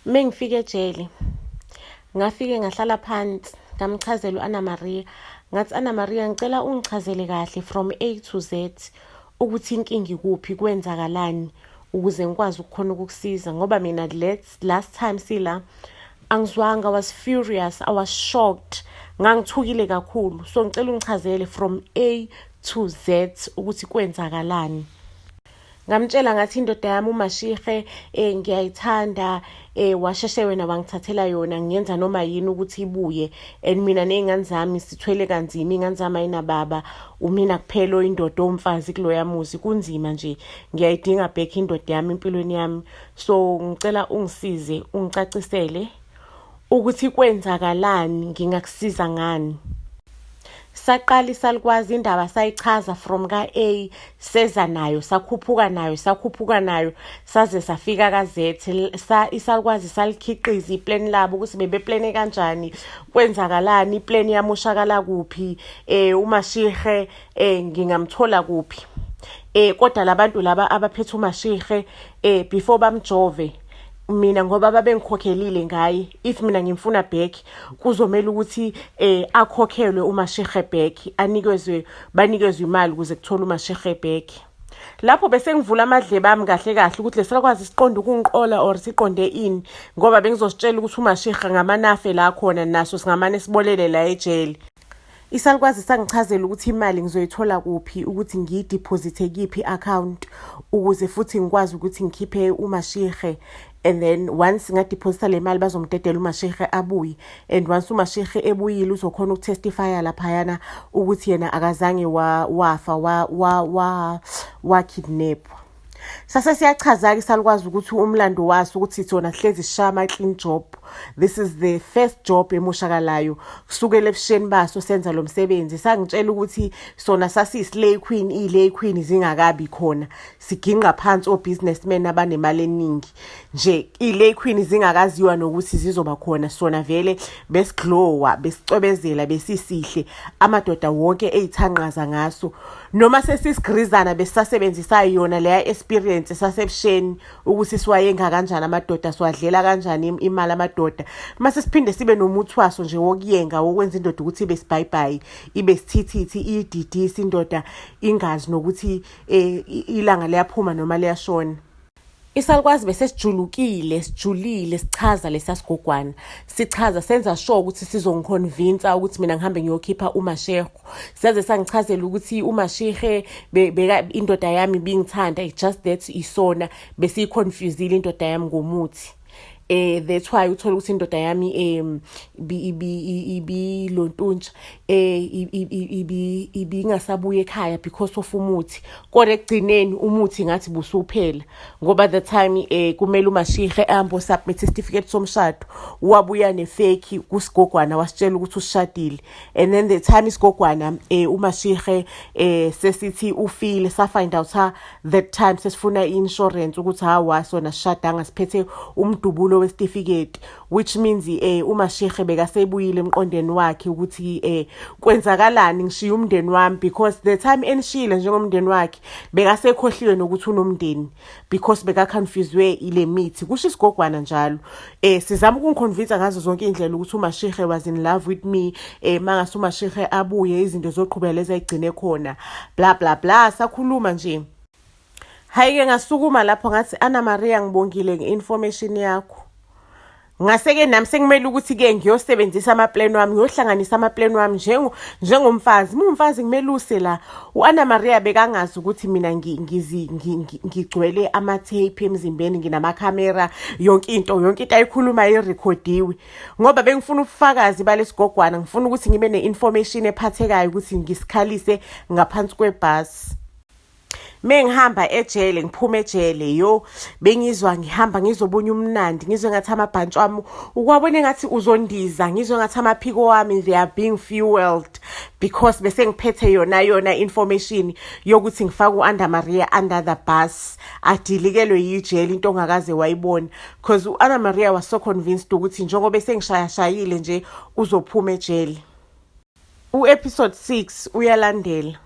Mengifike ejele ngafike ngahlala phansi ngamchazela uAnna Maria ngathi Anna Maria ngicela ungichazele kahle from A to Z ukuthi inkingi ikuphi kwenzakalani ukuze ngikwazi ukukhona ukukusiza ngoba mina last time sila angizwanga, I was furious, I was shocked, ngangithukile kakhulu. So ngicela ungichazele from A to Z ukuthi kwenzakalani. Ngamtshela ngathi indoda yami uMashihe ngiyayithanda, washeshe wena wangithathela yona, ngiyenza noma yini ukuthi ibuye, and mina nezingane zami sithwele kanzima, ingane zami ayinababa, umina kuphela indoda omfazi kuloya muzi, kunzima nje, ngiyayidinga back indoda yami empilweni yami. So ngicela ungisize, ungicacisele ukuthi kwenzakalani, ngingakusiza ngani. Saqala isalikwazi indaba sayichaza from ka A seza nayo sakhuphuka nayo saze safika ka Z. Isalikwazi salikhiqiza iplan labo ukuthi bebeplane kanjani, kwenzakalani, iplan yamoshakala kuphi, uMashihe ngingamthola kuphi. Kodwa labantu laba abaphethe uMashihe before bamjove, mina ngoba babengikhokhelile ngaye, if mina ngimfuna back kuzomela ukuthi akhokhelwe uMashihe back, banikezwe imali ukuze kuthola uMashihe back. Lapho bese ngivula amadlebe ami kahle ukuthi lesalukwazi siqonde ukungiqola or siqonde ini, ngoba bengizositshela ukuthi uMashihe ngamanafe la khona naso singamane sibolele la ejele. Isalikwazi sangichazela ukuthi imali ngizoyithola kuphi, ukuthi ngiyideposite kiphi account ukuze futhi ngikwazi ukuthi ngikhiphe uMashihe, and then once ngadeposita le mali bazomdedela uMashihe abuye, and once uMashihe ebuyile uzokhona ukutestifya lapha yana ukuthi yena akazange wafa wa kidnap. Sase siyachaza ke salikwazi ukuthi umlando waso ukuthi sona hlezi sishama clean job. This is the first job emoshakalayo kusukela ebusheni baso senza lo msebenzi. Sangitshela ukuthi sona sasiyislay queen, ilay queen zingakabi khona, siginqa phansi o businessmen abanemali eningi nje, ilay queen zingakaziwa nokuthi zizoba khona. Sona vele besiglowa, besicwebezela, besisihle, amadoda wonke eyithanqaza ngaso, noma sesisigrizana besasebenzisa yona leya experience sasebusheni ukuthi siwayenga kanjani amadoda, siwadlela kanjani imali amadoda. Mase siphinde sibe nomuthi waso nje wokuyenga, wokwenza indoda ukuthi ibe sibhayibayi, ibe sithithithi, ididisi indoda ingazi nokuthi ilanga liyaphuma noma liyashona. Isalikwazi bese sijulile, sichaza lesasigogwana, sichaza senza sure ukuthi sizongiconvince ukuthi mina ngihambe ngiyokhipha uMashihe. Saze sangichazela ukuthi uMashihe indoda yami bingithanda, it's just that isona bese iconfuseile indoda yami ngomuthi. That's why uthola ukuthi indoda yami ibi lontuntsha ingasabuye ekhaya because of umuthi. Kodwa ekugcineni umuthi ngathi busuphela ngoba the time kumele uMashihe ambo submit certificate somshado, wabuya nefake kusigogwana wasitshela ukuthi usishadile, and then the time isigogwana uMashihe sesithi ufile, sa find out that time sesifuna insurance ukuthi hawa sona sishadanga siphethe umdubulo wesitifiketi, which means uMashihe bekasebuyile emqondweni wakhe ukuthi kwenzakalani ngishiya umndeni wami, because the time enishile njengomndeni wakhe bekasekhohliwe nokuthi unomndeni because beka confused ile mithi. Kusho isigogwana njalo sizama ukungiconvince ngazo zonke indlela ukuthi uMashihe was in love with me, mangase uMashihe abuye izinto zoqhubela lezi ayigcine khona, bla bla bla, sakhuluma nje. Hayi-ke ngasukuma lapho ngathi Anna Maria ngibongile ngeinformation yakho. Ngaseke nami sengimele ukuthi ke ngiyosebenzisa amaplan wami, ngiyohlanganisa amaplan wami njengomfazi. Umfazi ngimeluse la. uAnna Maria bekangazi ukuthi mina ngigcwele ama-tape emzimbeni, nginama-camera, yonke into ayikhuluma irekhodiwe, ngoba bengifuna ubufakazi balesigogwana. Ngifuna ukuthi ngibe ne-information ephathekayo ukuthi ngisikhalise ngaphansi kwebhasi. Mengihamba ejele, ngiphuma ejele bengizwa ngihamba ngizobonye umnandi, ngizwe ngathi amabhantshi wami ukwabone ngathi uzondiza, ngizwe ngathi amaphiko wami they are being fueled because bese ngiphethe yona information yokuthi ngifaka uAnna Maria under the bus, adilikelwe yijele into ongakaze wayibona, because uAnna Maria was so convinced ukuthi njengoba bese ngishayashayile nje uzophuma ejele. Episode 6 uyalandela.